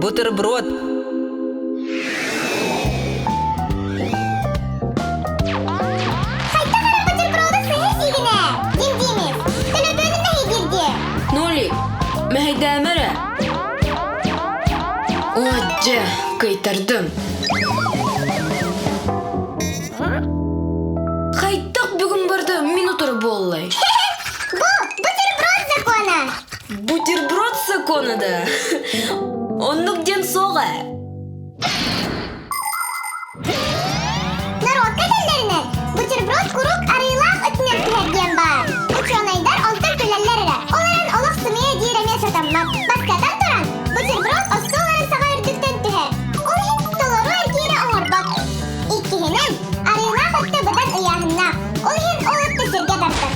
бутерброд. Нолик, мәйдәмәрә. Оджа, кайтардым. Қайттық бүгін барды минутыр боллай. Бутерброд законы. Бутерброд законы да. Оннук ден соға. Народ кәделерінен бутерброд құруқ арылақ өтінен түхерген бар. Ученыйдар олтын түлелерді. Оларын олық сымия дейреме сатаммап. Басқадан тұран, бутерброд осты оларын саға үрдіктен түхер. Ол хин толору әркері оңырбақ. Иккihinen арылақ өтті бұдан ұяғынна. Ол хин олықты сірге дартыр.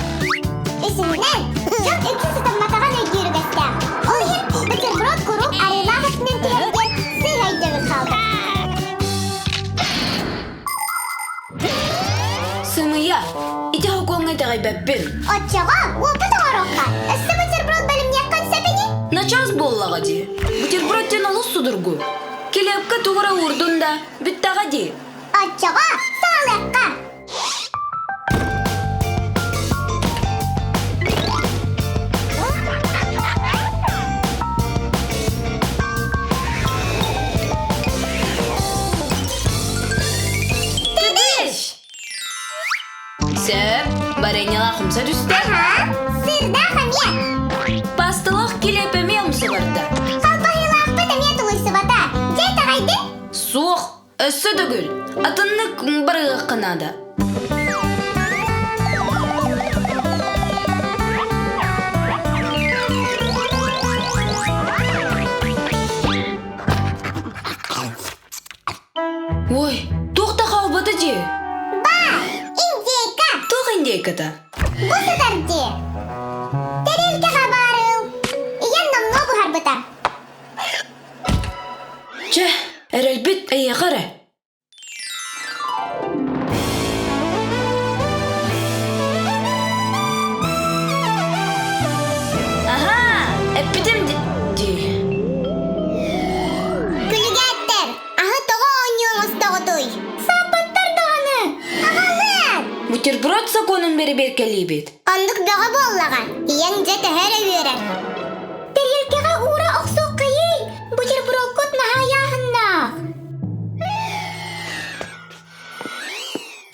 Үсінінен, жон үксі сатамматаған өйгері бәстә. Ол хин бутерброд құруқ арылақ өтінен түхерген сый ғайдығы қалды. Сымыя, ите хокуңай тағай бәппін. Отчаға, ол бұтың орыққа. Өсті бутерброд бәлім яққан сәпені? Начас боллаға де. Бутерброд ден алыс судыргу. Келепкі туғыра ұрдында, бүттаға де. Отчаға, сағал яққа. Тедеш! Сәп, барайняла құмса түсті. Аха, сырда хамия. Пастылық келепеме ұмсы барды. Қалпағилақ бітіме тұлысы бата. Жай тағайды? Суық, өссі дүгіл. Атынны барығы қынады. Ой, тоқта қауыпыды де. Ба, индейка. Тоқ индейката. Бұсыдар де. Терелке қабарыл. Иен номно бұхар бұтар. Чә, әрәлбет әйеқары. Аха, әппетім де. Күлігәттер. Ағы тоғы ойнуың ұстағы той. Сапыттар тоғаны. Ағалын. Бутерброд законын бері беркелейбет. Ондық бөғі боллаған. Иен же төхер өйерер. Терелкеға ура оқсоқ қайый. Бутерброд кот наға яғынна.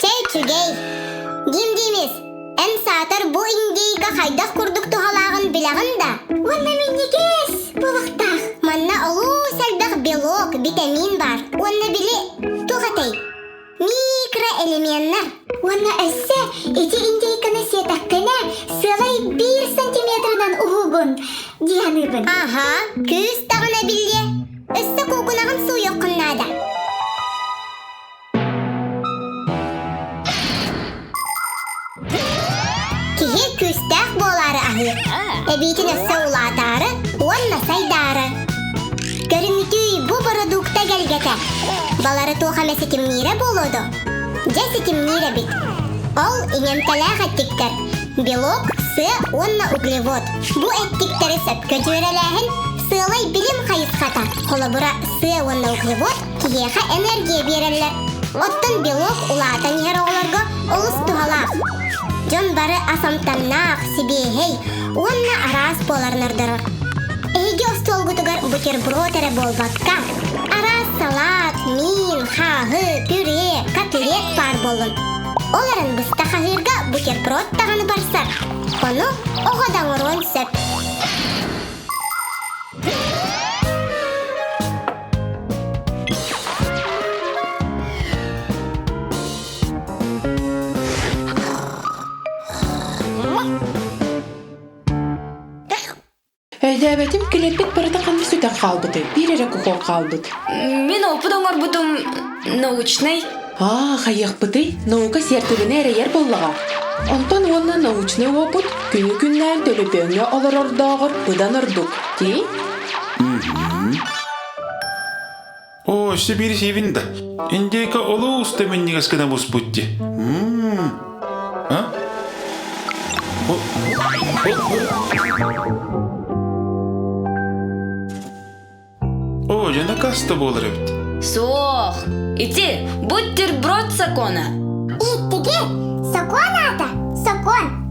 Чәй чүгей. Дим дейміз. Ән сатыр бұ индейгі қайдақ күрдік тұғалағын білағын да. Онна меннекес бұлықтақ. Манна олу сәлдақ белок, витамин бар. Онна білі тұғатай. Микроэлементтер. Онна өссі, эти индейканы сетаққына сылай 1 сантиметрдан ұғығын. Дияныбын. Аха, күз тағына білі. Өссі көкінағын су еққыннада. Кихи күстәк болары ахыр. Әбейтін өссі ұлатары, онна сайдары. Көрімітүй бұ продукта gəlгәтә. Балары туға мәсекім мире болуды. Жәсекім мире бит. Ол инемтәләғ әттіктер. Белок, сы, онна углевод. Бұ әттіктері сөпкі жөреләхін сылай білім қайысқата. Қолы бұра сы, онна углевод киеға энергия берелер. Оттын белок ұлатан ер оғыларға олыс туғалақ. Жон бары асамтаннақ, сибейхей, онна арас боларнардырыр. Эйге остолгутугар бутерброд әрі болбаққа. Арас салат, мин, хағы, пюре, котлет бар болын. Оларын бұста қағырға бутерброд тағаны барсар. Оны оғадан ұрын сөп. Әйдәбәтім келеппет барыдан қанды сөйтен қалбыды. Bir әрі құқон қалбыд. Мен опыдан арбытым научный. Қайық бұды, наука сертігіне әрейер болыға. Онтан онна научный опыт күні күннен төліпеңе олар ордағыр бұдан ұрдық. Дей? О, Сибирь севинда. Индейка олу устамен негаскана буспутти. А? О, жана каста болар эбит. Сох. Ити, бутерброд сакона. Иттиги, сокон ата, сокон.